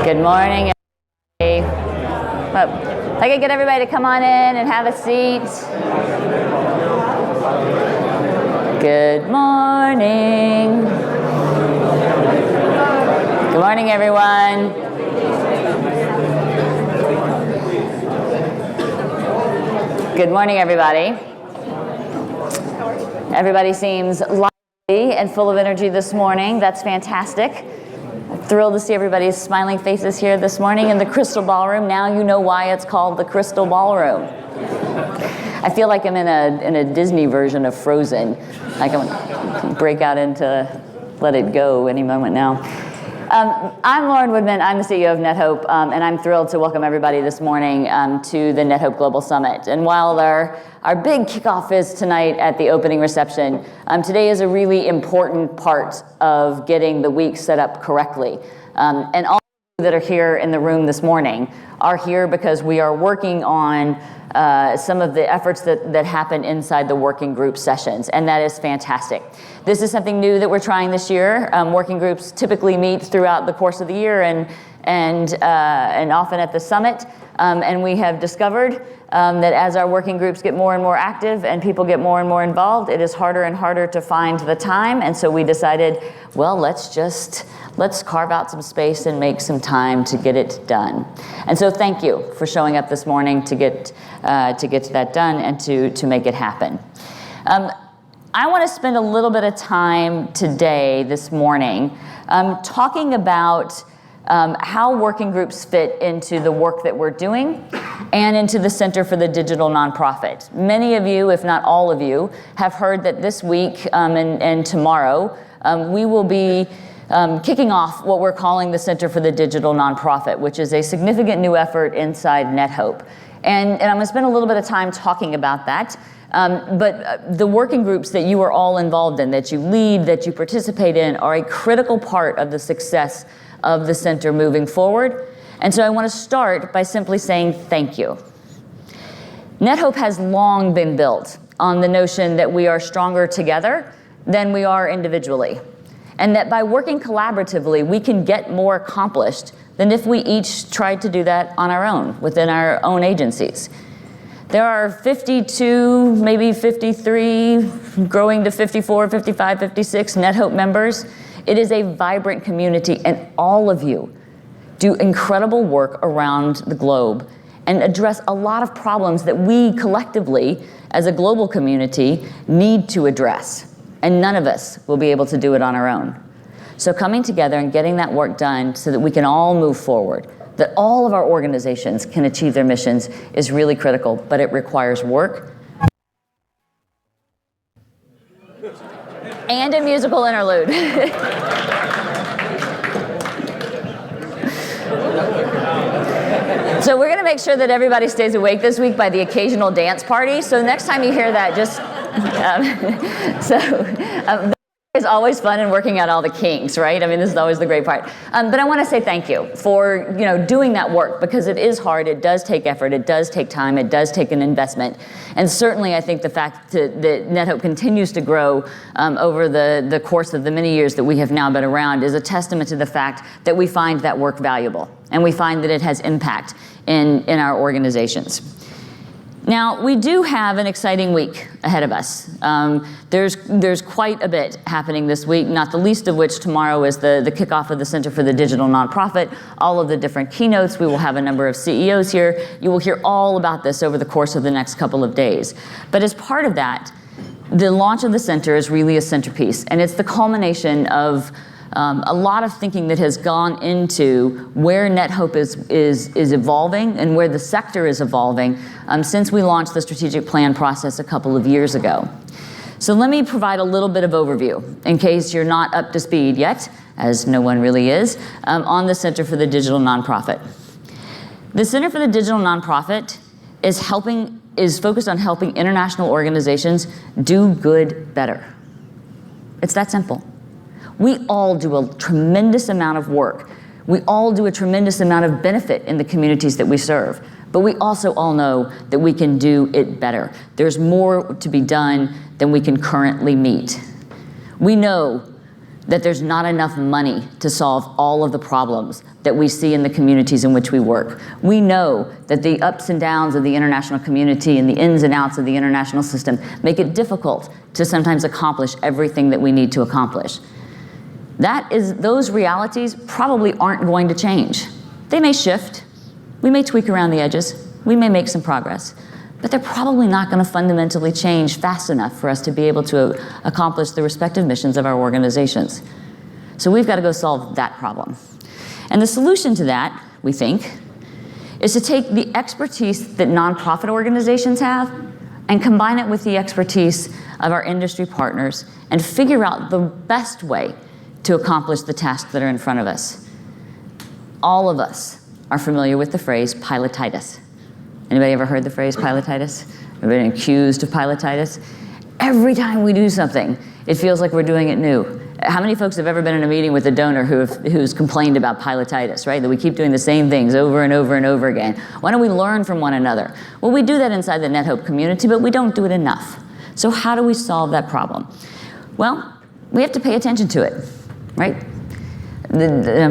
Good morning, everybody. If I could get everybody to come on in and have a seat. Good morning. Good morning, everyone. Good morning, everybody. Everybody seems lively and full of energy this morning. That's fantastic. Thrilled to see everybody's smiling faces here this morning in the Crystal Ballroom. Now you know why it's called the Crystal Ballroom. I feel like I'm in a Disney version of Frozen. I can break out into Let It Go any moment now. I'm Lauren Woodman. I'm the CEO of NetHope, and I'm thrilled to welcome everybody this morning to the NetHope Global Summit. And while our big kickoff is tonight at the opening reception, today is a really important part of getting the week set up correctly. And all that are here in the room this morning are here because we are working on some of the efforts that happen inside the working group sessions, and that is fantastic. This is something new that we're trying this year. Working groups typically meet throughout the course of the year and often at the summit, and we have discovered that as our working groups get more and more active and people get more and more involved, it is harder and harder to find the time, and so we decided, well, let's carve out some space and make some time to get it done. And so thank you for showing up this morning to get that done and to make it happen. I want to spend a little bit of time today, this morning, talking about how working groups fit into the work that we're doing and into the Center for the Digital Nonprofit. Many of you, if not all of you, have heard that this week and tomorrow we will be kicking off what we're calling the Center for the Digital Nonprofit, which is a significant new effort inside NetHope. And I'm going to spend a little bit of time talking about that. But the working groups that you are all involved in, that you lead, that you participate in, are a critical part of the success of the center moving forward. And so I want to start by simply saying thank you. NetHope has long been built on the notion that we are stronger together than we are individually, and that by working collaboratively, we can get more accomplished than if we each tried to do that on our own, within our own agencies. There are 52, maybe 53, growing to 54, 55, 56 NetHope members. It is a vibrant community, and all of you do incredible work around the globe and address a lot of problems that we collectively, as a global community, need to address. And none of us will be able to do it on our own. So coming together and getting that work done so that we can all move forward, that all of our organizations can achieve their missions, is really critical, but it requires work and a musical interlude. So we're going to make sure that everybody stays awake this week by the occasional dance party. So next time you hear that, just it's always fun in working out all the kinks, right? I mean, this is always the great part. But I want to say thank you for doing that work, because it is hard. It does take effort. It does take time. It does take an investment. And certainly, I think the fact that NetHope continues to grow over the course of the many years that we have now been around is a testament to the fact that we find that work valuable, and we find that it has impact in our organizations. Now, we do have an exciting week ahead of us. There's quite a bit happening this week, not the least of which tomorrow is the kickoff of the Center for the Digital Nonprofit, all of the different keynotes. We will have a number of CEOs here. You will hear all about this over the course of the next couple of days. But as part of that, the launch of the center is really a centerpiece, and it's the culmination of a lot of thinking that has gone into where NetHope is evolving and where the sector is evolving since we launched the strategic plan process a couple of years ago. So let me provide a little bit of overview in case you're not up to speed yet, as no one really is, on the Center for the Digital Nonprofit. The Center for the Digital Nonprofit is focused on helping international organizations do good better. It's that simple. We all do a tremendous amount of work. We all do a tremendous amount of benefit in the communities that we serve. But we also all know that we can do it better. There's more to be done than we can currently meet. We know that there's not enough money to solve all of the problems that we see in the communities in which we work. We know that the ups and downs of the international community and the ins and outs of the international system make it difficult to sometimes accomplish everything that we need to accomplish. Those realities probably aren't going to change. They may shift. We may tweak around the edges. We may make some progress. But they're probably not going to fundamentally change fast enough for us to be able to accomplish the respective missions of our organizations. So we've got to go solve that problem. And the solution to that, we think, is to take the expertise that nonprofit organizations have and combine it with the expertise of our industry partners and figure out the best way to accomplish the tasks that are in front of us. All of us are familiar with the phrase pilotitis. Anybody ever heard the phrase pilotitis? Ever been accused of pilotitis? Every time we do something, it feels like we're doing it new. How many folks have ever been in a meeting with a donor who's complained about pilotitis, right? That we keep doing the same things over and over and over again. Why don't we learn from one another? Well, we do that inside the NetHope community, but we don't do it enough. So how do we solve that problem? Well, we have to pay attention to it, right?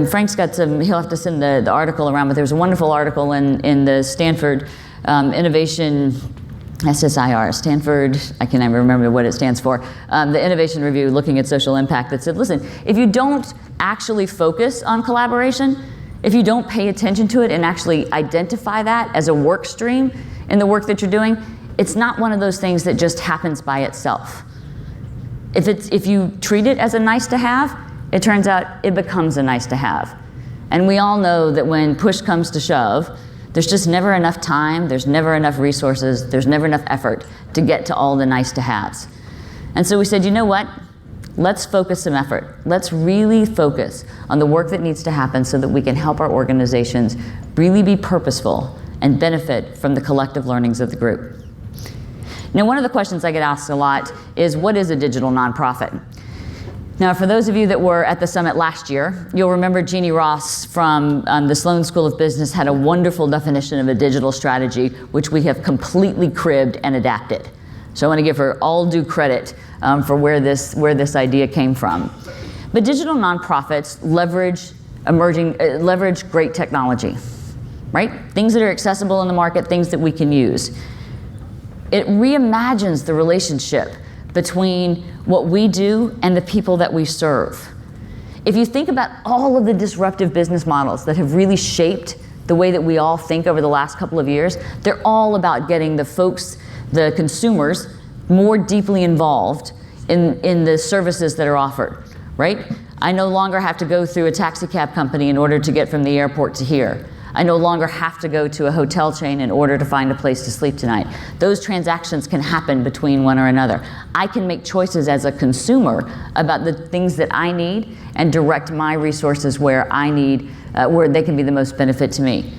Frank's got he'll have to send the article around, but there's a wonderful article in the Stanford Innovation SSIR, Stanford, I can never remember what it stands for, the Innovation Review looking at social impact that said, listen, if you don't actually focus on collaboration, if you don't pay attention to it and actually identify that as a work stream in the work that you're doing, it's not one of those things that just happens by itself. If you treat it as a nice to have, it turns out it becomes a nice to have. And we all know that when push comes to shove, there's just never enough time, there's never enough resources, there's never enough effort to get to all the nice to haves. And so we said, you know what? Let's focus some effort. Let's really focus on the work that needs to happen so that we can help our organizations really be purposeful and benefit from the collective learnings of the group. Now, one of the questions I get asked a lot is, what is a digital nonprofit? Now, for those of you that were at the summit last year, you'll remember Jeannie Ross from the Sloan School of Business had a wonderful definition of a digital strategy, which we have completely cribbed and adapted. So I want to give her all due credit for where this idea came from. But digital nonprofits leverage great technology, right? Things that are accessible in the market, things that we can use. It reimagines the relationship between what we do and the people that we serve. If you think about all of the disruptive business models that have really shaped the way that we all think over the last couple of years, they're all about getting the folks, the consumers, more deeply involved in the services that are offered, right? I no longer have to go through a taxi cab company in order to get from the airport to here. I no longer have to go to a hotel chain in order to find a place to sleep tonight. Those transactions can happen between one or another. I can make choices as a consumer about the things that I need and direct my resources where I need, where they can be the most benefit to me.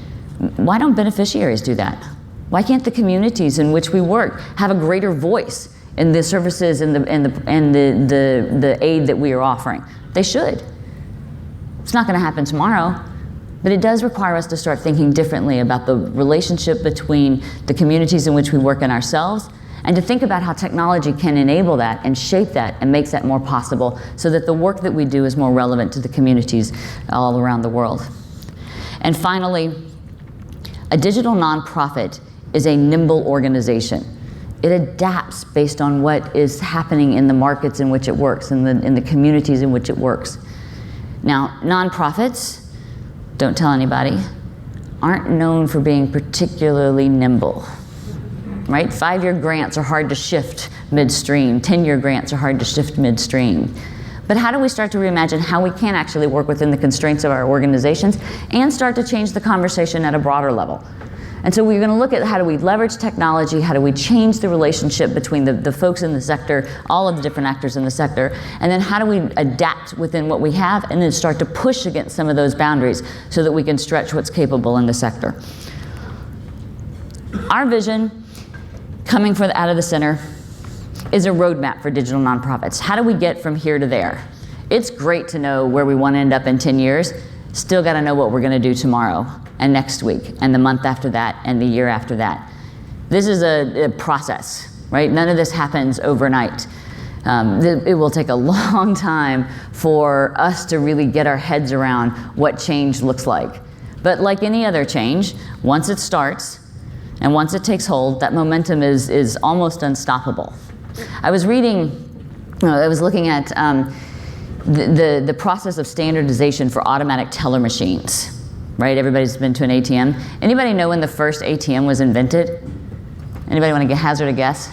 Why don't beneficiaries do that? Why can't the communities in which we work have a greater voice in the services and the aid that we are offering? They should. It's not going to happen tomorrow. But it does require us to start thinking differently about the relationship between the communities in which we work and ourselves, and to think about how technology can enable that and shape that and makes that more possible so that the work that we do is more relevant to the communities all around the world. And finally, a digital nonprofit is a nimble organization. It adapts based on what is happening in the markets in which it works, in the communities in which it works. Now, nonprofits, don't tell anybody, aren't known for being particularly nimble, right? 5-year grants are hard to shift midstream. 10-year grants are hard to shift midstream. But how do we start to reimagine how we can actually work within the constraints of our organizations and start to change the conversation at a broader level? And so we're going to look at how do we leverage technology, how do we change the relationship between the folks in the sector, all of the different actors in the sector, and then how do we adapt within what we have and then start to push against some of those boundaries so that we can stretch what's capable in the sector. Our vision, coming out of the center, is a roadmap for digital nonprofits. How do we get from here to there? It's great to know where we want to end up in 10 years. Still got to know what we're going to do tomorrow and next week and the month after that and the year after that. This is a process, right? None of this happens overnight. It will take a long time for us to really get our heads around what change looks like. But like any other change, once it starts and once it takes hold, that momentum is almost unstoppable. I was looking at the process of standardization for automatic teller machines. Right, everybody's been to an ATM. Anybody know when the first ATM was invented? Anybody want to hazard a guess?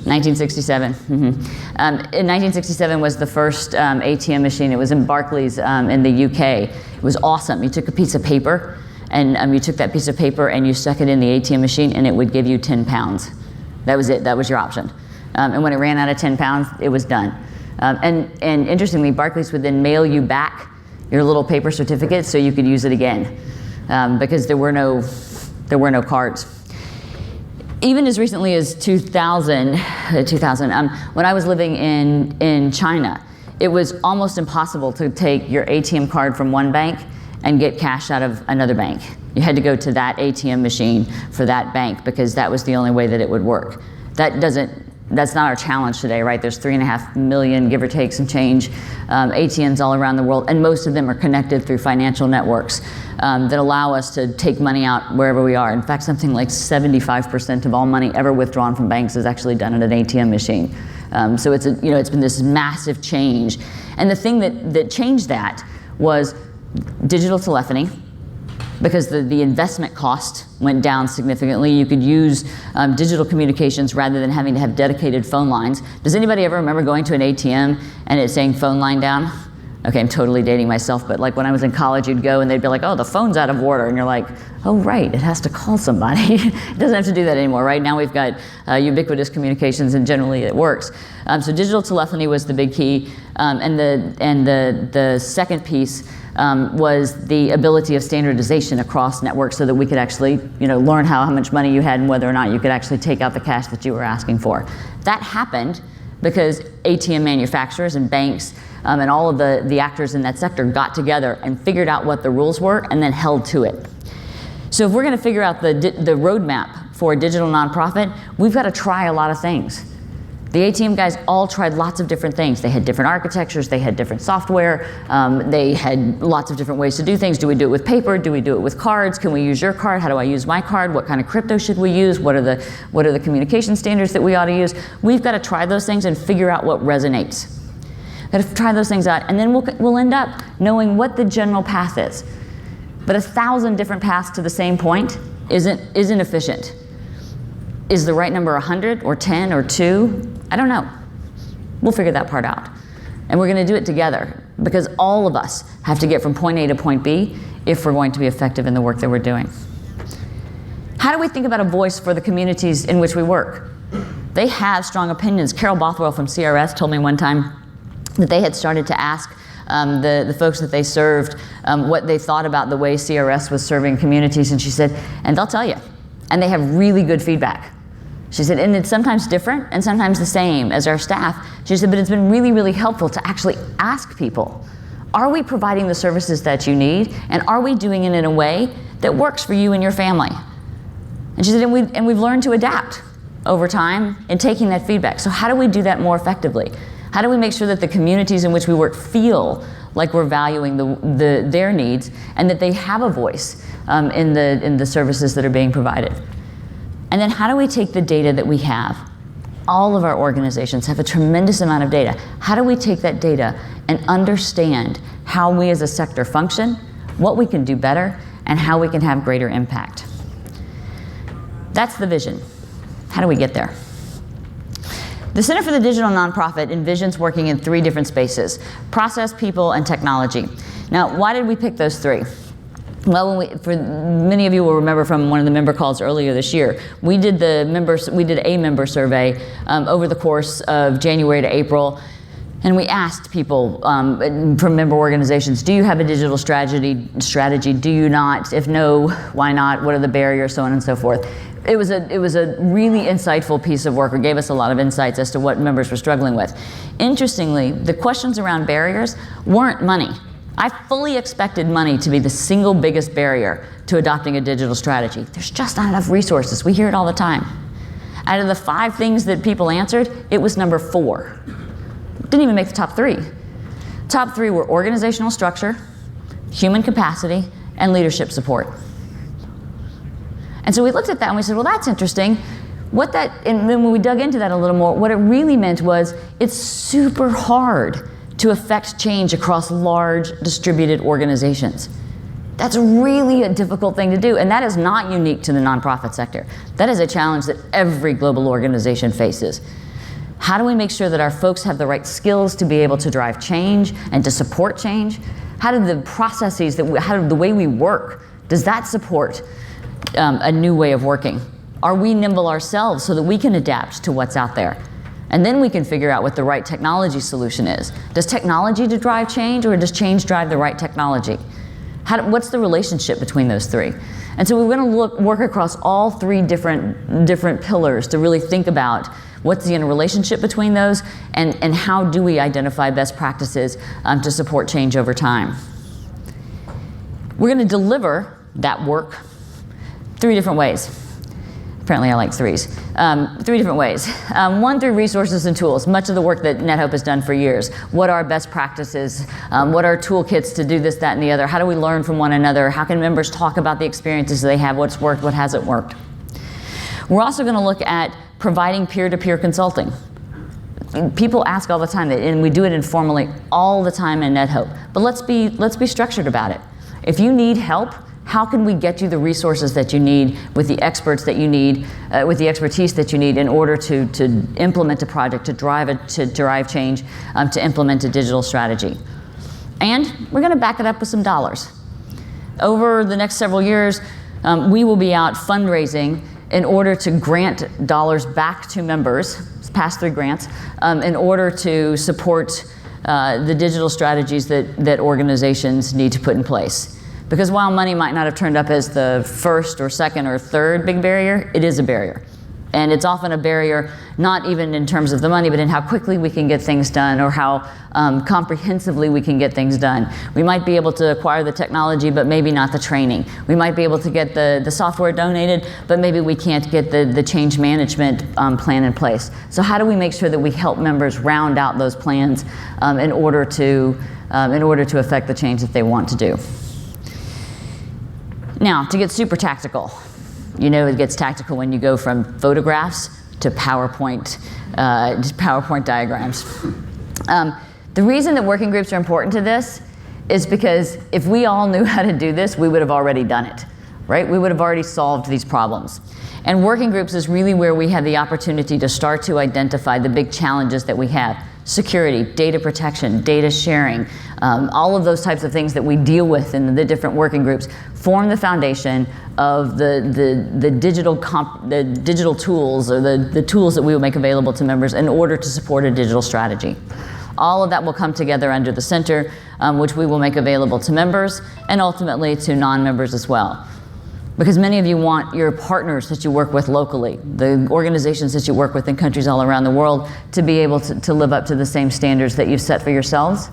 1967. In 1967 was the first ATM machine. It was in Barclays in the UK. It was awesome. You took a piece of paper, and you took that piece of paper and you stuck it in the ATM machine, and it would give you 10 pounds. That was it. That was your option. And when it ran out of 10 pounds, it was done. And interestingly, Barclays would then mail you back your little paper certificate so you could use it again, because there were no cards. Even as recently as 2000, when I was living in China, it was almost impossible to take your ATM card from one bank and get cash out of another bank. You had to go to that ATM machine for that bank because that was the only way that it would work. That's not our challenge today, right? There's 3.5 million, give or take some change, ATMs all around the world, and most of them are connected through financial networks that allow us to take money out wherever we are. In fact, something like 75% of all money ever withdrawn from banks is actually done at an ATM machine. So it's been this massive change. And the thing that changed that was digital telephony, because the investment cost went down significantly. You could use digital communications rather than having to have dedicated phone lines. Does anybody ever remember going to an ATM and it saying phone line down? Okay, I'm totally dating myself, but like when I was in college, you'd go and they'd be like, oh, the phone's out of order. And you're like, oh, right, it has to call somebody. It doesn't have to do that anymore, right? Now we've got ubiquitous communications, and generally it works. So digital telephony was the big key. And the second piece was the ability of standardization across networks so that we could actually learn how much money you had and whether or not you could actually take out the cash that you were asking for. That happened because ATM manufacturers and banks and all of the actors in that sector got together and figured out what the rules were and then held to it. So if we're going to figure out the roadmap for a digital nonprofit, we've got to try a lot of things. The ATM guys all tried lots of different things. They had different architectures, they had different software, they had lots of different ways to do things. Do we do it with paper? Do we do it with cards? Can we use your card? How do I use my card? What kind of crypto should we use? What are the communication standards that we ought to use? We've got to try those things and figure out what resonates. Got to try those things out, and then we'll end up knowing what the general path is. But 1,000 different paths to the same point isn't efficient. Is the right number 100 or 10 or 2? I don't know. We'll figure that part out. And we're going to do it together because all of us have to get from point A to point B if we're going to be effective in the work that we're doing. How do we think about a voice for the communities in which we work? They have strong opinions. Carol Bothwell from CRS told me one time that they had started to ask the folks that they served what they thought about the way CRS was serving communities, and she said, and they'll tell you. And they have really good feedback. She said, and it's sometimes different and sometimes the same as our staff. She said, but it's been really, really helpful to actually ask people, are we providing the services that you need? And are we doing it in a way that works for you and your family? And she said, and we've learned to adapt over time in taking that feedback. So how do we do that more effectively? How do we make sure that the communities in which we work feel like we're valuing their needs and that they have a voice in the services that are being provided? And then how do we take the data that we have? All of our organizations have a tremendous amount of data. How do we take that data and understand how we as a sector function, what we can do better, and how we can have greater impact? That's the vision. How do we get there? The Center for the Digital Nonprofit envisions working in 3 different spaces: process, people, and technology. Now, why did we pick those 3? Well, for many of you will remember from one of the member calls earlier this year, we did a member survey over the course of January to April, and we asked people from member organizations, do you have a digital strategy? Do you not? If no, why not? What are the barriers? So on and so forth. It was a really insightful piece of work. It gave us a lot of insights as to what members were struggling with. Interestingly, the questions around barriers weren't money. I fully expected money to be the single biggest barrier to adopting a digital strategy. There's just not enough resources. We hear it all the time. Out of the 5 things that people answered, it was number 4. Didn't even make the top 3. Top 3 were organizational structure, human capacity, and leadership support. And so we looked at that and we said, well, that's interesting. And then when we dug into that a little more, what it really meant was it's super hard to affect change across large distributed organizations. That's really a difficult thing to do, and that is not unique to the nonprofit sector. That is a challenge that every global organization faces. How do we make sure that our folks have the right skills to be able to drive change and to support change? How do the processes, how do the way we work, does that support a new way of working? Are we nimble ourselves so that we can adapt to what's out there? And then we can figure out what the right technology solution is. Does technology drive change, or does change drive the right technology? What's the relationship between those 3? And so we're going to work across all 3 different pillars to really think about what's the interrelationship between those, and how do we identify best practices to support change over time. We're going to deliver that work 3 different ways. Apparently I like 3s. 3 different ways. 1, through resources and tools. Much of the work that NetHope has done for years. What are best practices? What are toolkits to do this, that, and the other? How do we learn from one another? How can members talk about the experiences they have? What's worked? What hasn't worked? We're also going to look at providing peer-to-peer consulting. People ask all the time, and we do it informally all the time in NetHope. But let's be structured about it. If you need help, how can we get you the resources that you need, with the experts that you need, with the expertise that you need in order to implement a project, to drive change, to implement a digital strategy? And we're going to back it up with some dollars. Over the next several years, we will be out fundraising in order to grant dollars back to members, pass-through grants, in order to support the digital strategies that organizations need to put in place. Because while money might not have turned up as the first or second or third big barrier, it is a barrier. And it's often a barrier, not even in terms of the money, but in how quickly we can get things done, or how comprehensively we can get things done. We might be able to acquire the technology, but maybe not the training. We might be able to get the software donated, but maybe we can't get the change management plan in place. So how do we make sure that we help members round out those plans in order to affect the change that they want to do? Now, to get super tactical, it gets tactical when you go from photographs to PowerPoint diagrams. The reason that working groups are important to this is because if we all knew how to do this, we would have already done it, right? We would have already solved these problems. And working groups is really where we have the opportunity to start to identify the big challenges that we have. Security, data protection, data sharing, all of those types of things that we deal with in the different working groups form the foundation of the digital tools, or the tools that we will make available to members in order to support a digital strategy. All of that will come together under the center, which we will make available to members and ultimately to non-members as well. Because many of you want your partners that you work with locally, the organizations that you work with in countries all around the world, to be able to live up to the same standards that you've set for yourselves.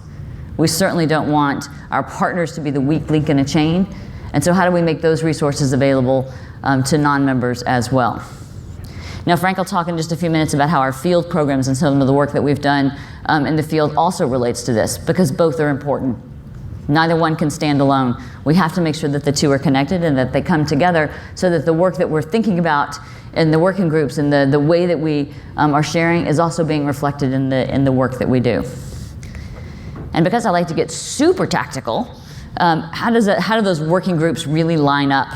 We certainly don't want our partners to be the weak link in a chain. And so how do we make those resources available to non-members as well? Now, Frank will talk in just a few minutes about how our field programs and some of the work that we've done in the field also relates to this, because both are important. Neither one can stand alone. We have to make sure that the 2 are connected and that they come together, so that the work that we're thinking about in the working groups and the way that we are sharing is also being reflected in the work that we do. And because I like to get super tactical, how do those working groups really line up?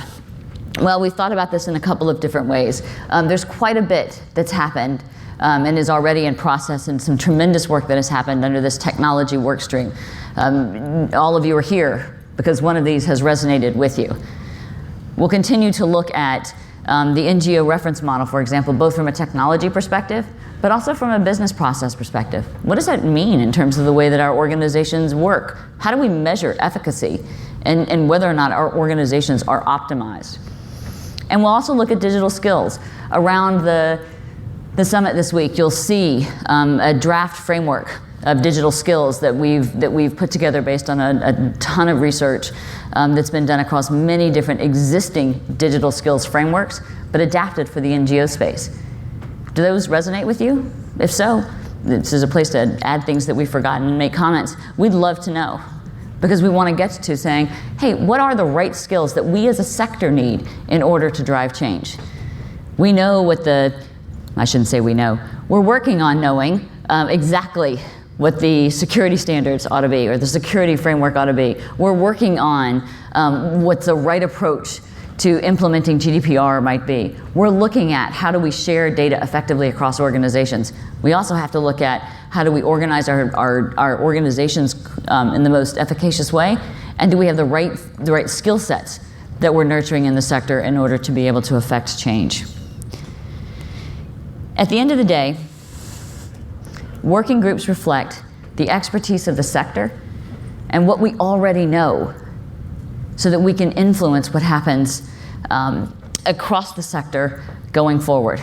Well, we've thought about this in a couple of different ways. There's quite a bit that's happened and is already in process, and some tremendous work that has happened under this technology work stream. All of you are here because one of these has resonated with you. We'll continue to look at the NGO reference model, for example, both from a technology perspective, but also from a business process perspective. What does that mean in terms of the way that our organizations work? How do we measure efficacy and whether or not our organizations are optimized? And we'll also look at digital skills. Around the summit this week, you'll see a draft framework of digital skills that we've put together based on a ton of research that's been done across many different existing digital skills frameworks, but adapted for the NGO space. Do those resonate with you? If so, this is a place to add things that we've forgotten and make comments. We'd love to know, because we want to get to saying, hey, what are the right skills that we as a sector need in order to drive change? We know what I shouldn't say we know, we're working on knowing exactly what the security standards ought to be, or the security framework ought to be. We're working on what the right approach to implementing GDPR might be. We're looking at how do we share data effectively across organizations. We also have to look at how do we organize our organizations in the most efficacious way, and do we have the right skill sets that we're nurturing in the sector in order to be able to affect change. At the end of the day, working groups reflect the expertise of the sector and what we already know, so that we can influence what happens across the sector going forward.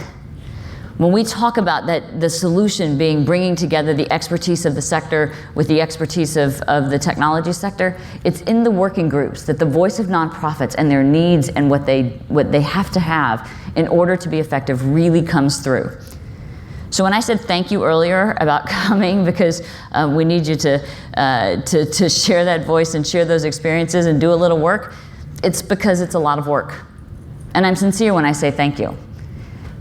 When we talk about that, the solution being bringing together the expertise of the sector with the expertise of the technology sector, it's in the working groups that the voice of nonprofits and their needs and what they have to have in order to be effective really comes through. So when I said thank you earlier about coming, because we need you to share that voice and share those experiences and do a little work, it's because it's a lot of work. And I'm sincere when I say thank you.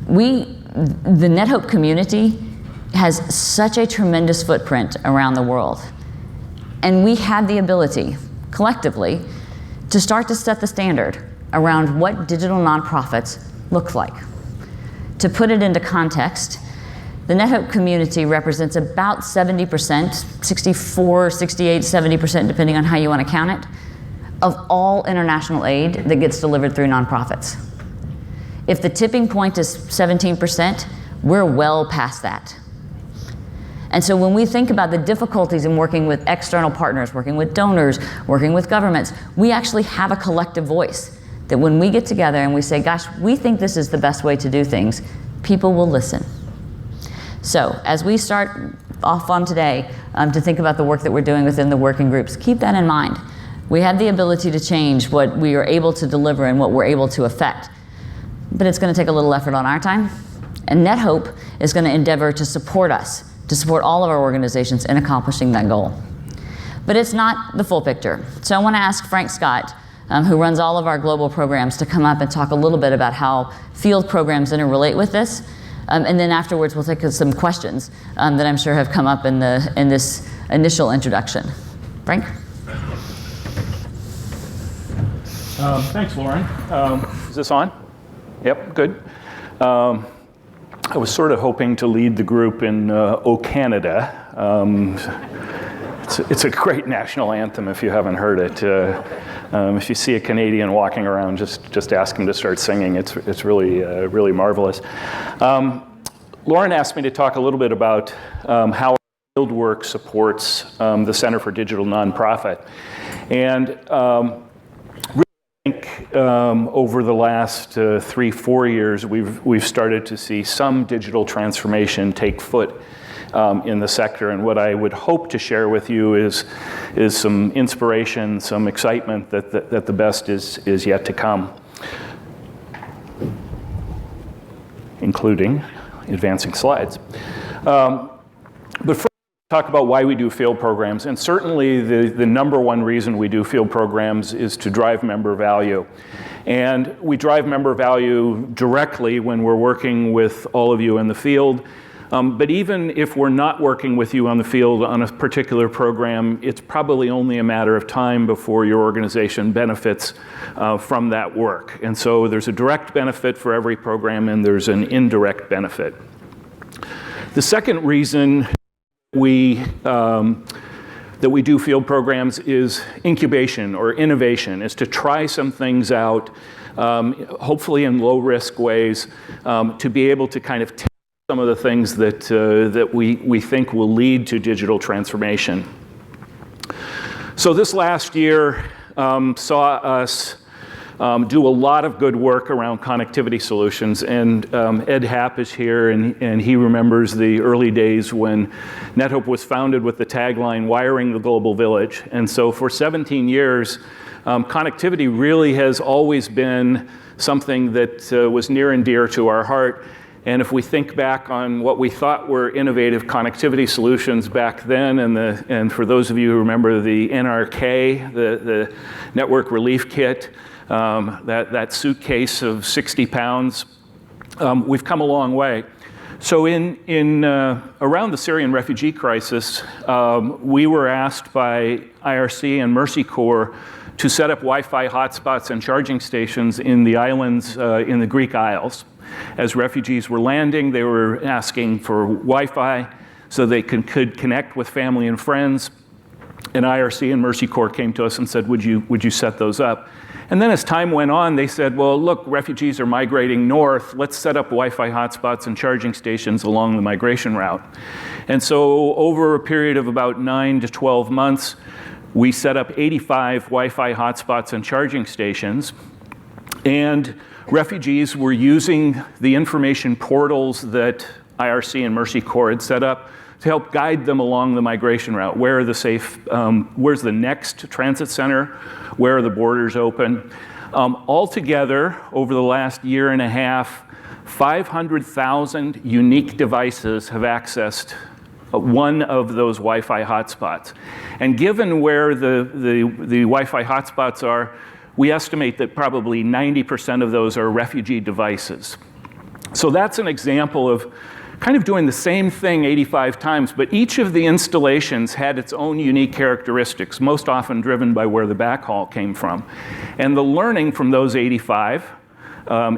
The NetHope community has such a tremendous footprint around the world. And we have the ability, collectively, to start to set the standard around what digital nonprofits look like. To put it into context, the NetHope community represents about 70%, 64, 68, 70%, depending on how you want to count it, of all international aid that gets delivered through nonprofits. If the tipping point is 17%, we're well past that. And so when we think about the difficulties in working with external partners, working with donors, working with governments, we actually have a collective voice that when we get together and we say, gosh, we think this is the best way to do things, people will listen. So as we start off on today to think about the work that we're doing within the working groups, keep that in mind. We have the ability to change what we are able to deliver and what we're able to affect. But it's going to take a little effort on our time. And NetHope is going to endeavor to support us, to support all of our organizations in accomplishing that goal. But it's not the full picture. So I want to ask Frank Scott, who runs all of our global programs, to come up and talk a little bit about how field programs interrelate with this. And then afterwards, we'll take some questions that I'm sure have come up in this initial introduction. Frank? Thanks, Lauren. Is this on? Yep, good. I was sort of hoping to lead the group in O Canada. It's a great national anthem if you haven't heard it. If you see a Canadian walking around, just ask him to start singing. It's really marvelous. Lauren asked me to talk a little bit about how field work supports the Center for Digital Nonprofit. And really I think over the last 3-4 years, we've started to see some digital transformation take foot in the sector, and what I would hope to share with you is some inspiration, some excitement that the best is yet to come, including advancing slides. But first, talk about why we do field programs, and certainly the number one reason we do field programs is to drive member value. And we drive member value directly when we're working with all of you in the field. But even if we're not working with you on the field on a particular program, it's probably only a matter of time before your organization benefits from that work. And so there's a direct benefit for every program, and there's an indirect benefit. The second reason that we do field programs is incubation or innovation, is to try some things out, hopefully in low-risk ways, to be able to kind of test some of the things that we think will lead to digital transformation. So this last year saw us do a lot of good work around connectivity solutions, and Ed Happ is here, and he remembers the early days when NetHope was founded with the tagline, "Wiring the Global Village." And so for 17 years, connectivity really has always been something that was near and dear to our heart. And if we think back on what we thought were innovative connectivity solutions back then, and for those of you who remember the NRK, the Network Relief Kit, that suitcase of 60 pounds, we've come a long way. So around the Syrian refugee crisis, we were asked by IRC and Mercy Corps to set up Wi-Fi hotspots and charging stations in the islands in the Greek Isles. As refugees were landing, they were asking for Wi-Fi so they could connect with family and friends. And IRC and Mercy Corps came to us and said, would you set those up? And then as time went on, they said, well, look, refugees are migrating north. Let's set up Wi-Fi hotspots and charging stations along the migration route. And so over a period of about 9 to 12 months, we set up 85 Wi-Fi hotspots and charging stations. And refugees were using the information portals that IRC and Mercy Corps had set up to help guide them along the migration route. Where are the safe, where's the next transit center? Where are the borders open? Altogether, over the last year and a half, 500,000 unique devices have accessed one of those Wi-Fi hotspots. And given where the Wi-Fi hotspots are, we estimate that probably 90% of those are refugee devices. So that's an example of kind of doing the same thing 85 times, but each of the installations had its own unique characteristics, most often driven by where the backhaul came from. And the learning from those 85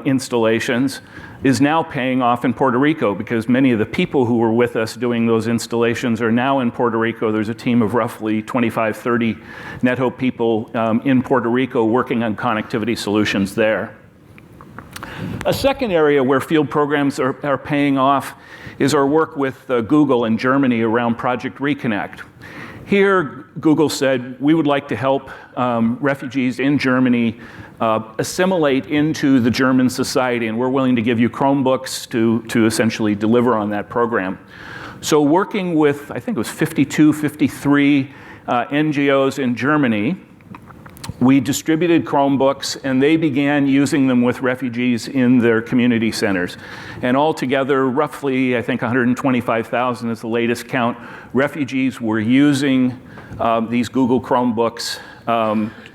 installations is now paying off in Puerto Rico, because many of the people who were with us doing those installations are now in Puerto Rico. There's a team of roughly 25, 30 NetHope people in Puerto Rico working on connectivity solutions there. A second area where field programs are paying off is our work with Google in Germany around Project Reconnect. Here, Google said, we would like to help refugees in Germany assimilate into the German society, and we're willing to give you Chromebooks to essentially deliver on that program. So working with, I think it was 52, 53 NGOs in Germany, we distributed Chromebooks, and they began using them with refugees in their community centers. And altogether, roughly, I think 125,000 is the latest count, refugees were using these Google Chromebooks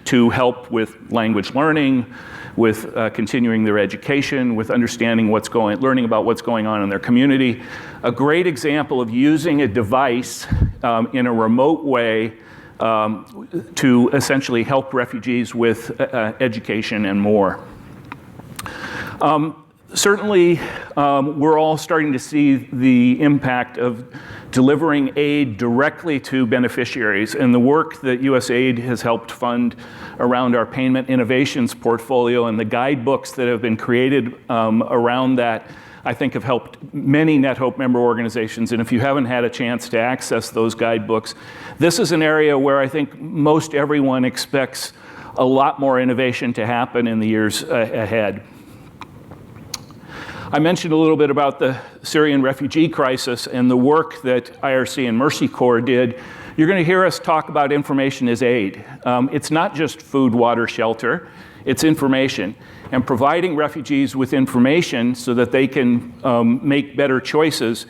to help with language learning, with continuing their education, with understanding learning about what's going on in their community. A great example of using a device in a remote way to essentially help refugees with education and more. Certainly, we're all starting to see the impact of delivering aid directly to beneficiaries, and the work that USAID has helped fund around our payment innovations portfolio and the guidebooks that have been created around that, I think have helped many NetHope member organizations. And if you haven't had a chance to access those guidebooks, this is an area where I think most everyone expects a lot more innovation to happen in the years ahead. I mentioned a little bit about the Syrian refugee crisis and the work that IRC and Mercy Corps did. You're going to hear us talk about information as aid. It's not just food, water, shelter, it's information. And providing refugees with information so that they can make better choices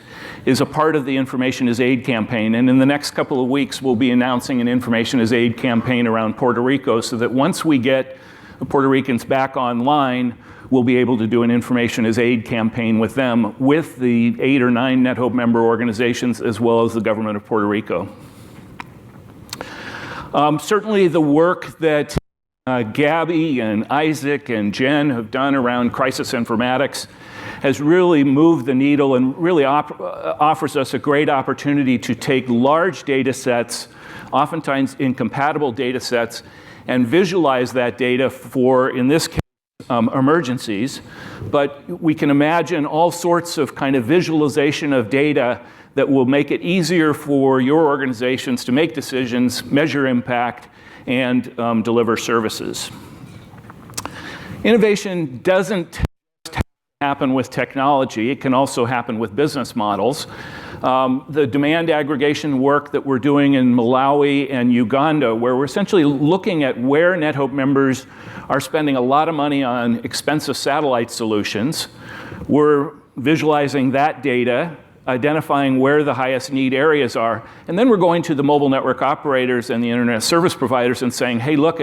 is a part of the Information as Aid campaign. And in the next couple of weeks, we'll be announcing an Information as Aid campaign around Puerto Rico, so that once we get the Puerto Ricans back online, we'll be able to do an Information as Aid campaign with them, with the 8 or 9 NetHope member organizations, as well as the government of Puerto Rico. Certainly the work that Gabby and Isaac and Jen have done around crisis informatics has really moved the needle and really offers us a great opportunity to take large data sets, oftentimes incompatible data sets, and visualize that data for, in this case, emergencies. But we can imagine all sorts of kind of visualization of data that will make it easier for your organizations to make decisions, measure impact, and deliver services. Innovation doesn't just happen with technology, it can also happen with business models. The demand aggregation work that we're doing in Malawi and Uganda, where we're essentially looking at where NetHope members are spending a lot of money on expensive satellite solutions, we're visualizing that data, identifying where the highest need areas are, and then we're going to the mobile network operators and the internet service providers and saying, hey, look,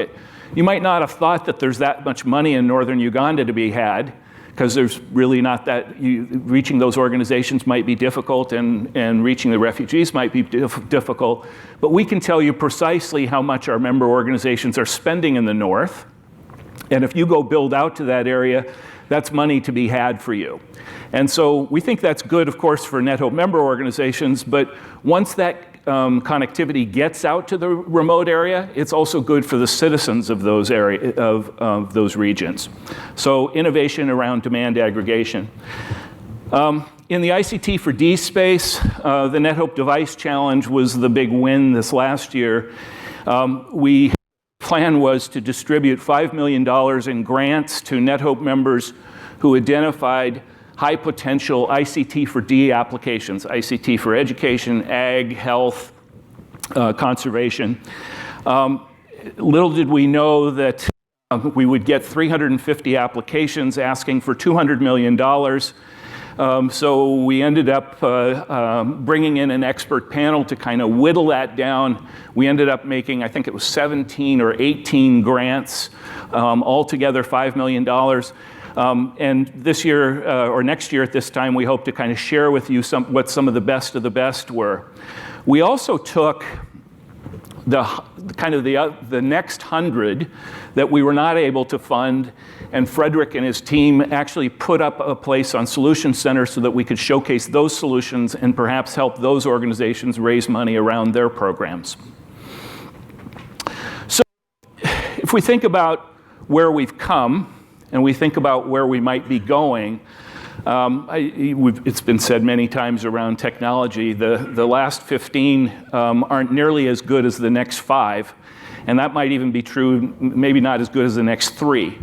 you might not have thought that there's that much money in northern Uganda to be had, because there's really not that, reaching those organizations might be difficult, and reaching the refugees might be difficult, but we can tell you precisely how much our member organizations are spending in the north, and if you go build out to that area, that's money to be had for you. And so we think that's good, of course, for NetHope member organizations, but once that connectivity gets out to the remote area, it's also good for the citizens of those those regions. So innovation around demand aggregation. In the ICT for D space, the NetHope Device Challenge was the big win this last year. Plan was to distribute $5 million in grants to NetHope members who identified high potential ICT for D applications, ICT for education, ag, health, conservation. Little did we know that we would get 350 applications asking for $200 million. So we ended up bringing in an expert panel to kind of whittle that down. We ended up making, I think it was 17 or 18 grants, altogether $5 million. And this year, or next year at this time, we hope to kind of share with you what some of the best were. We also took the next 100 that we were not able to fund, and Frederick and his team actually put up a place on Solution Center so that we could showcase those solutions and perhaps help those organizations raise money around their programs. So if we think about where we've come and we think about where we might be going, it's been said many times around technology, the last 15 aren't nearly as good as the next 5, and that might even be true, maybe not as good as the next 3.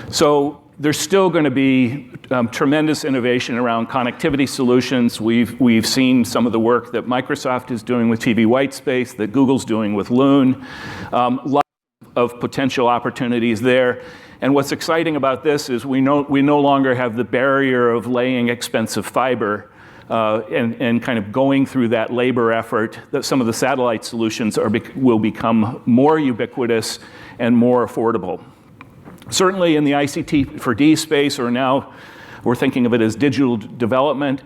So there's still going to be tremendous innovation around connectivity solutions. We've seen some of the work that Microsoft is doing with TV Whitespace, that Google's doing with Loon, lots of potential opportunities there. And what's exciting about this is we no longer have the barrier of laying expensive fiber and kind of going through that labor effort. That some of the satellite solutions will become more ubiquitous and more affordable. Certainly in the ICT for D space, or now we're thinking of it as digital development,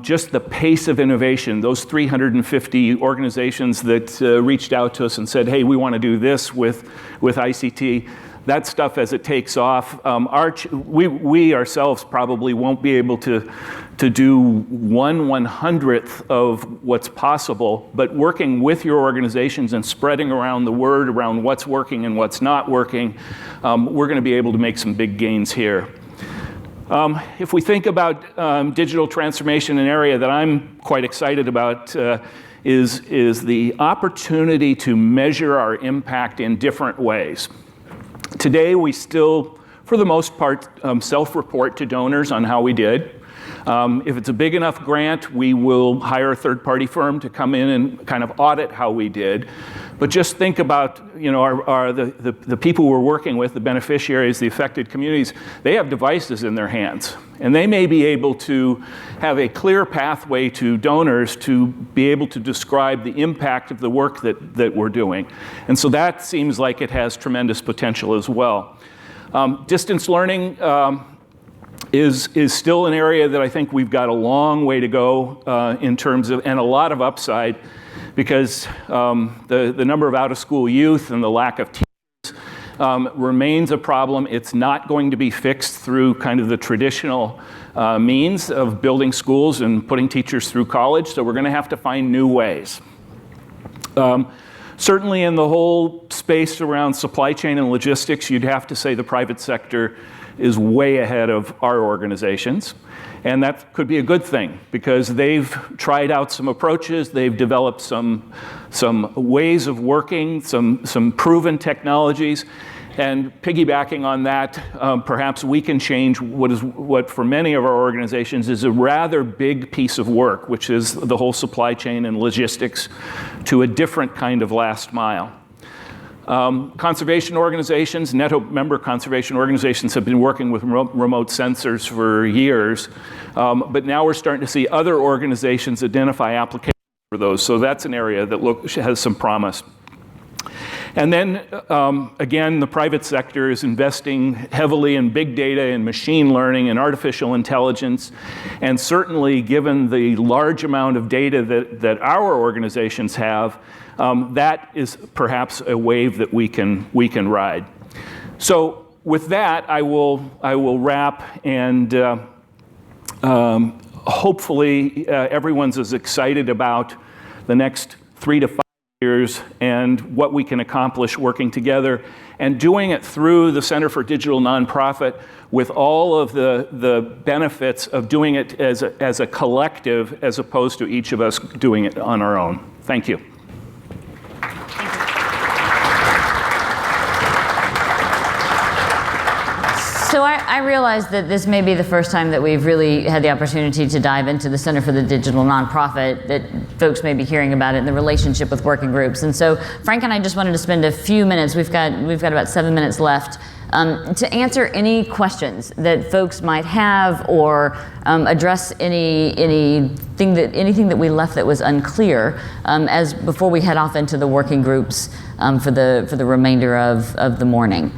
just the pace of innovation, those 350 organizations that reached out to us and said, hey, we want to do this with ICT, that stuff as it takes off, we ourselves probably won't be able to do 1/100th of what's possible, but working with your organizations and spreading around the word around what's working and what's not working, we're going to be able to make some big gains here. If we think about digital transformation, an area that I'm quite excited about is the opportunity to measure our impact in different ways. Today, we still, for the most part, self-report to donors on how we did. If it's a big enough grant, we will hire a third-party firm to come in and kind of audit how we did. But just think about, the people we're working with, the beneficiaries, the affected communities, they have devices in their hands. And they may be able to have a clear pathway to donors to be able to describe the impact of the work that we're doing. And so that seems like it has tremendous potential as well. Distance learning is still an area that I think we've got a long way to go in terms of, and a lot of upside, because the number of out-of-school youth and the lack of teachers remains a problem. It's not going to be fixed through kind of the traditional means of building schools and putting teachers through college, so we're going to have to find new ways. Certainly in the whole space around supply chain and logistics, you'd have to say the private sector is way ahead of our organizations. And that could be a good thing, because they've tried out some approaches, they've developed some ways of working, some proven technologies, and piggybacking on that, perhaps we can change what for many of our organizations is a rather big piece of work, which is the whole supply chain and logistics, to a different kind of last mile. Conservation organizations, NetHope member conservation organizations have been working with remote sensors for years, but now we're starting to see other organizations identify applications for those. So that's an area that has some promise. And then, again, the private sector is investing heavily in big data and machine learning and artificial intelligence. And certainly, given the large amount of data that our organizations have, that is perhaps a wave that we can ride. So with that, I will wrap, and hopefully everyone's as excited about the next 3 to 5 years and what we can accomplish working together, and doing it through the Center for Digital Nonprofit with all of the benefits of doing it as a collective as opposed to each of us doing it on our own. Thank you. So I realize that this may be the first time that we've really had the opportunity to dive into the Center for the Digital Nonprofit, that folks may be hearing about it and the relationship with working groups. And so Frank and I just wanted to spend a few minutes, we've got about 7 minutes left, to answer any questions that folks might have, or address anything that we left that was unclear, as before we head off into the working groups for the remainder of the morning.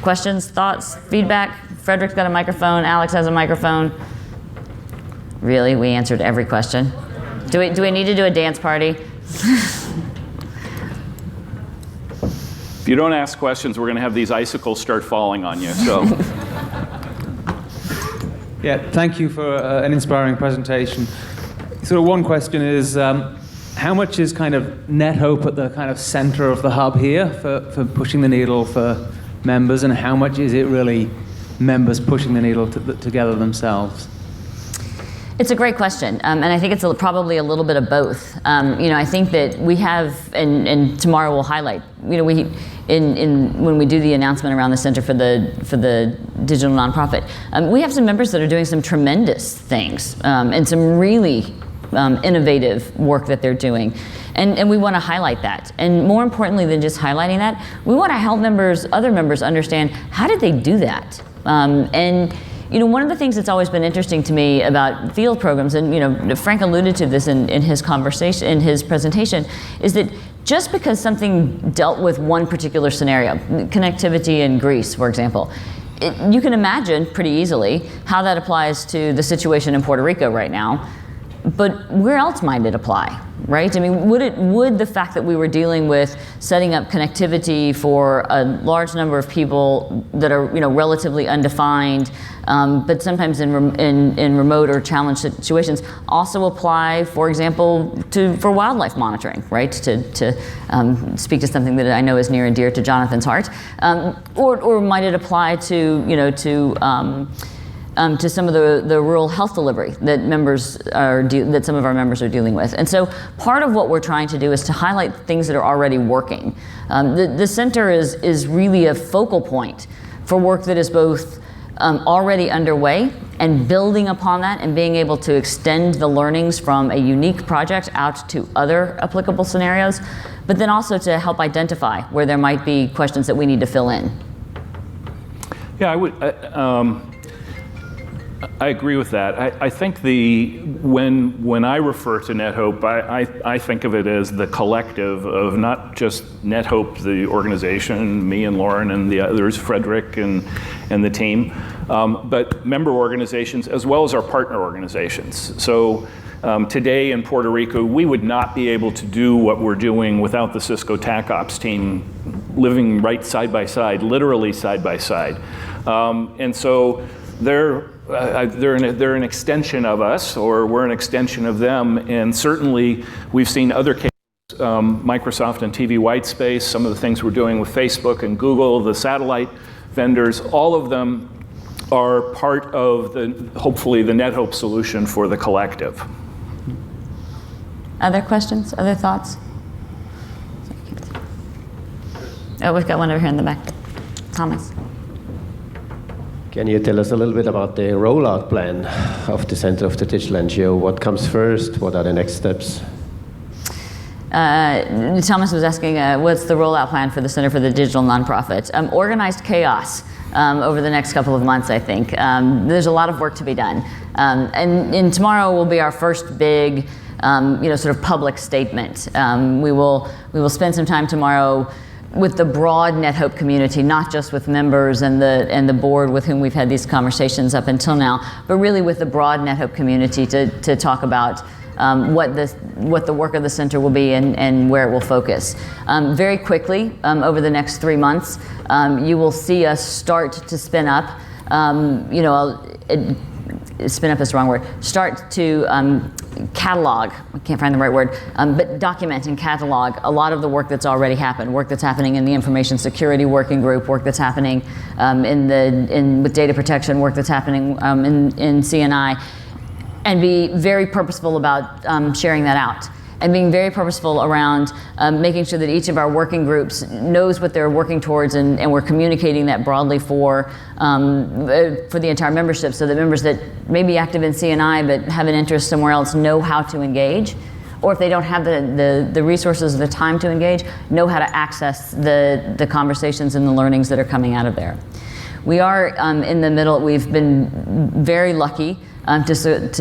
Questions, thoughts, feedback? Frederick's got a microphone. Alex has a microphone. Really? We answered every question. Do we need to do a dance party? If you don't ask questions, we're going to have these icicles start falling on you. So. Yeah, thank you for an inspiring presentation. So one question is, how much is kind of NetHope at the kind of center of the hub here for pushing the needle for members, and how much is it really members pushing the needle together themselves? It's a great question, and I think it's probably a little bit of both. I think that we have, and tomorrow we'll highlight. When we do the announcement around the Center for the Digital Nonprofit, we have some members that are doing some tremendous things, and some really innovative work that they're doing. And we want to highlight that. And more importantly than just highlighting that, we want to help other members understand, how did they do that? One of the things that's always been interesting to me about field programs, and Frank alluded to this in his presentation, is that just because something dealt with one particular scenario, connectivity in Greece, for example, you can imagine pretty easily how that applies to the situation in Puerto Rico right now. But where else might it apply, right? I mean, would the fact that we were dealing with setting up connectivity for a large number of people that are, relatively undefined, but sometimes in remote or challenged situations, also apply, for example, for wildlife monitoring, right? To speak to something that I know is near and dear to Jonathan's heart, or might it apply to some of the rural health delivery that some of our members are dealing with. And so part of what we're trying to do is to highlight things that are already working. The center is really a focal point for work that is both already underway, and building upon that and being able to extend the learnings from a unique project out to other applicable scenarios, but then also to help identify where there might be questions that we need to fill in. Yeah, I agree with that. I think when I refer to NetHope, I think of it as the collective of not just NetHope, the organization, me and Lauren and the others, Frederick and the team, but member organizations as well as our partner organizations. So today in Puerto Rico, we would not be able to do what we're doing without the Cisco TAC Ops team living right side by side, literally side by side. And so they're an extension of us, or we're an extension of them, and certainly we've seen other cases, Microsoft and TV Whitespace, some of the things we're doing with Facebook and Google, the satellite vendors, all of them are part of hopefully the NetHope solution for the collective. Other questions, other thoughts? Oh, we've got one over here in the back. Thomas. Can you tell us a little bit about the rollout plan of the Center of the Digital NGO? What comes first? What are the next steps? Thomas was asking, what's the rollout plan for the Center for the Digital Nonprofit? Organized chaos over the next couple of months, I think. There's a lot of work to be done. And tomorrow will be our first big, sort of public statement. We will spend some time tomorrow with the broad NetHope community, not just with members and the board with whom we've had these conversations up until now, but really with the broad NetHope community to talk about what the work of the center will be and where it will focus. Very quickly, over the next 3 months, you will see us start to spin up, spin up is the wrong word, start to catalog, I can't find the right word, but document and catalog a lot of the work that's already happened, work that's happening in the information security working group, work that's happening with data protection, work that's happening in CNI, and be very purposeful about sharing that out. And being very purposeful around making sure that each of our working groups knows what they're working towards, and we're communicating that broadly for the entire membership, so that members that may be active in CNI but have an interest somewhere else know how to engage, or if they don't have the resources or the time to engage, know how to access the conversations and the learnings that are coming out of there. We are in the middle, we've been very lucky to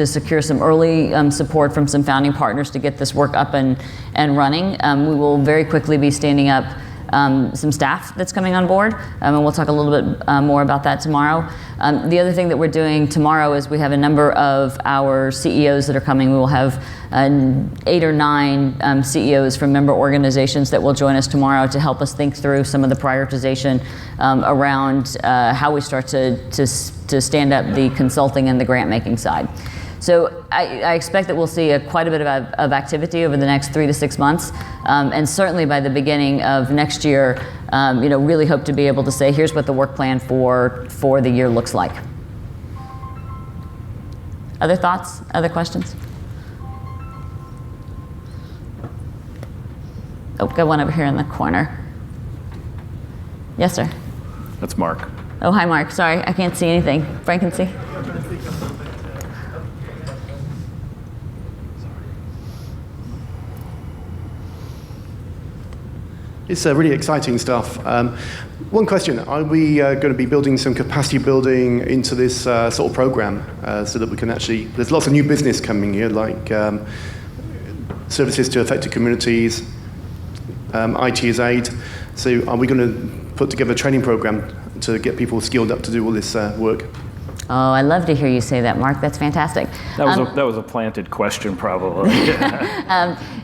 secure some early support from some founding partners to get this work up and running. We will very quickly be standing up some staff that's coming on board, and we'll talk a little bit more about that tomorrow. The other thing that we're doing tomorrow is we have a number of our CEOs that are coming. We will have 8 or 9 CEOs from member organizations that will join us tomorrow to help us think through some of the prioritization around how we start to stand up the consulting and the grant making side. So I expect that we'll see quite a bit of activity over the next 3 to 6 months, and certainly by the beginning of next year, really hope to be able to say, here's what the work plan for the year looks like. Other thoughts? Other questions? Oh, got one over here in the corner. Yes, sir. That's Mark. Oh, hi, Mark. Sorry, I can't see anything. Frank can see. It's really exciting stuff. One question, are we going to be building some capacity building into this sort of program so that we can actually, there's lots of new business coming here, like services to affected communities, IT as aid. So are we going to put together a training program to get people skilled up to do all this work? Oh, I love to hear you say that, Mark. That's fantastic. That was a planted question, probably.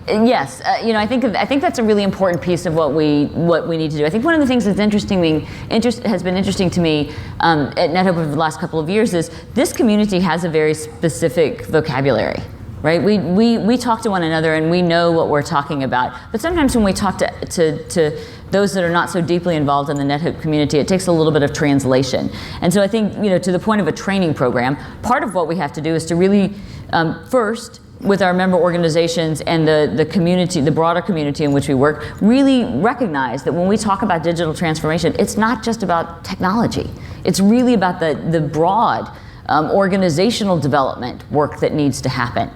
Yes, I think that's a really important piece of what we need to do. I think one of the things that's has been interesting to me at NetHope over the last couple of years is this community has a very specific vocabulary. Right? We talk to one another and we know what we're talking about. But sometimes when we talk to those that are not so deeply involved in the NetHope community, it takes a little bit of translation. And so I think, to the point of a training program, part of what we have to do is to really, first, with our member organizations and the community, the broader community in which we work, really recognize that when we talk about digital transformation, it's not just about technology. It's really about the broad organizational development work that needs to happen.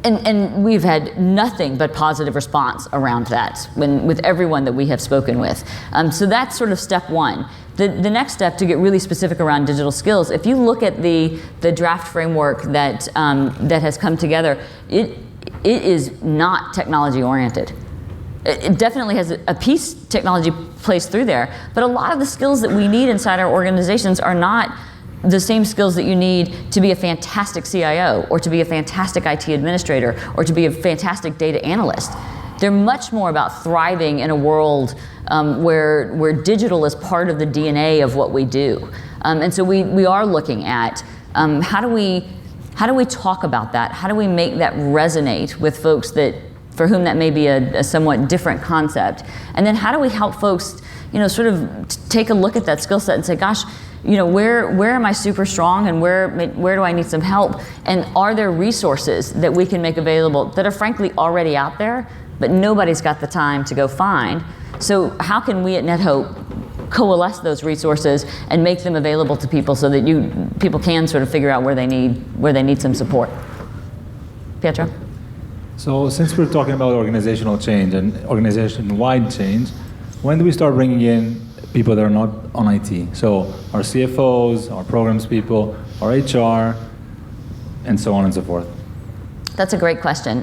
And we've had nothing but positive response around that with everyone that we have spoken with. So that's sort of step one. The next step, to get really specific around digital skills, if you look at the draft framework that has come together, it is not technology oriented. It definitely has a piece technology plays through there, but a lot of the skills that we need inside our organizations are not the same skills that you need to be a fantastic CIO, or to be a fantastic IT administrator, or to be a fantastic data analyst. They're much more about thriving in a world where digital is part of the DNA of what we do. And so we are looking at how do we talk about that? How do we make that resonate with folks for whom that may be a somewhat different concept? And then how do we help folks, sort of take a look at that skill set and say, gosh, where am I super strong, and where do I need some help? And are there resources that we can make available that are frankly already out there, but nobody's got the time to go find? So how can we at NetHope coalesce those resources and make them available to people so that people can sort of figure out where they need some support? Pietro? So since we're talking about organizational change and organization-wide change, when do we start bringing in people that are not on IT? So our CFOs, our programs people, our HR, and so on and so forth. That's a great question.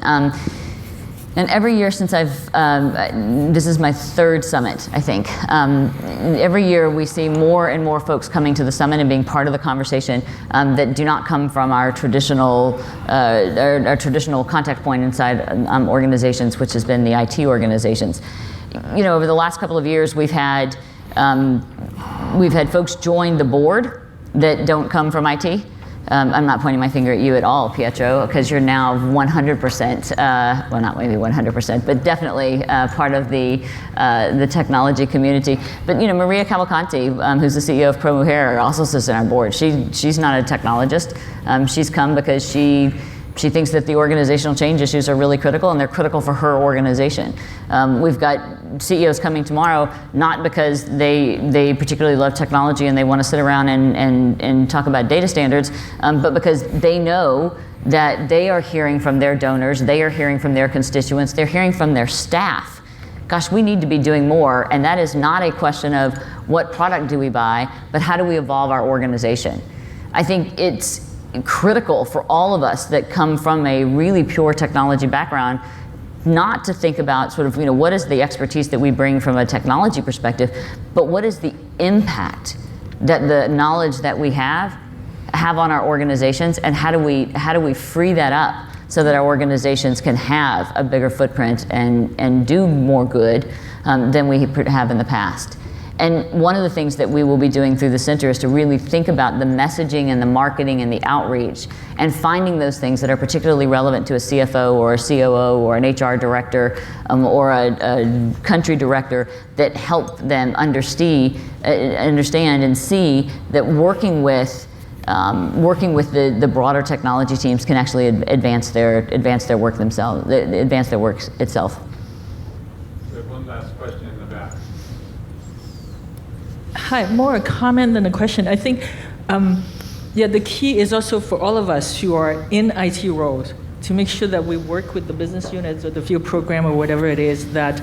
And every year since this is my third summit, I think. Every year we see more and more folks coming to the summit and being part of the conversation that do not come from our traditional contact point inside organizations, which has been the IT organizations. Over the last couple of years, we've had folks join the board that don't come from IT. I'm not pointing my finger at you at all, Pietro, because you're now 100%, well, not maybe 100%, but definitely part of the technology community. But Maria Cavalcanti, who's the CEO of ProMujer, also sits on our board. She's not a technologist. She's come because she thinks that the organizational change issues are really critical, and they're critical for her organization. We've got CEOs coming tomorrow, not because they particularly love technology and they want to sit around and talk about data standards, but because they know that they are hearing from their donors, they are hearing from their constituents, they're hearing from their staff. Gosh, we need to be doing more, and that is not a question of what product do we buy, but how do we evolve our organization. I think it's critical for all of us that come from a really pure technology background not to think about sort of, what is the expertise that we bring from a technology perspective, but what is the impact that the knowledge that we have on our organizations, and how do we free that up so that our organizations can have a bigger footprint and do more good than we have in the past. And one of the things that we will be doing through the center is to really think about the messaging and the marketing and the outreach, and finding those things that are particularly relevant to a CFO or a COO or an HR director or a country director, that help them understand and see that working with the broader technology teams can actually advance their work themselves, advance their work itself. We have one last question in the back. Hi, more a comment than a question. I think, the key is also for all of us who are in IT roles to make sure that we work with the business units or the field program or whatever it is, that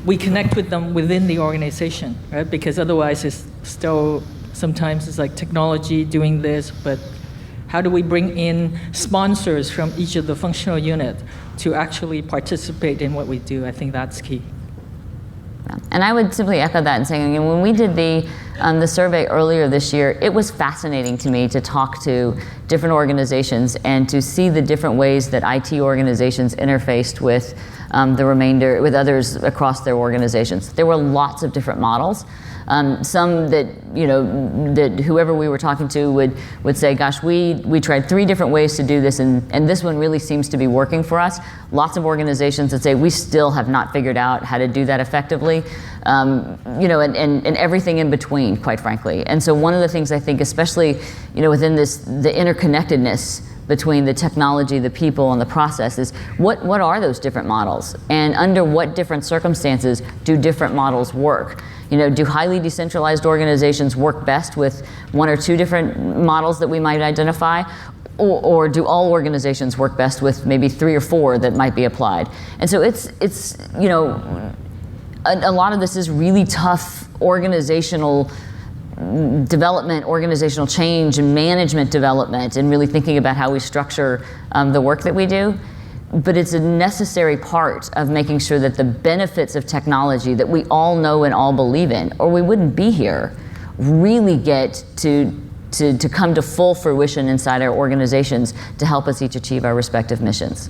we connect with them within the organization, right? Because otherwise it's still, sometimes it's like technology doing this, but how do we bring in sponsors from each of the functional units to actually participate in what we do? I think that's key. And I would simply echo that and saying, when we did the survey earlier this year, it was fascinating to me to talk to different organizations and to see the different ways that IT organizations interfaced with with others across their organizations. There were lots of different models. Some that that whoever we were talking to would say, gosh, we tried 3 different ways to do this, and this one really seems to be working for us. Lots of organizations that say we still have not figured out how to do that effectively, and everything in between, quite frankly. And so one of the things I think, especially within the interconnectedness between the technology, the people, and the process, is what are those different models, and under what different circumstances do different models work? Do highly decentralized organizations work best with 1 or 2 different models that we might identify? Or do all organizations work best with maybe 3 or 4 that might be applied? And so it's a lot of this is really tough organizational development, organizational change, and management development, and really thinking about how we structure the work that we do. But it's a necessary part of making sure that the benefits of technology that we all know and all believe in, or we wouldn't be here, really get to come to full fruition inside our organizations to help us each achieve our respective missions.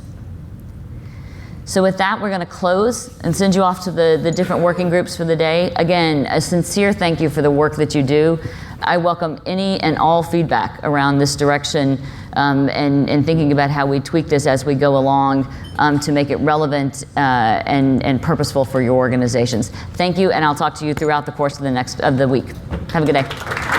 So with that, we're going to close and send you off to the different working groups for the day. Again, a sincere thank you for the work that you do. I welcome any and all feedback around this direction, and thinking about how we tweak this as we go along to make it relevant and purposeful for your organizations. Thank you, and I'll talk to you throughout the course of the week. Have a good day.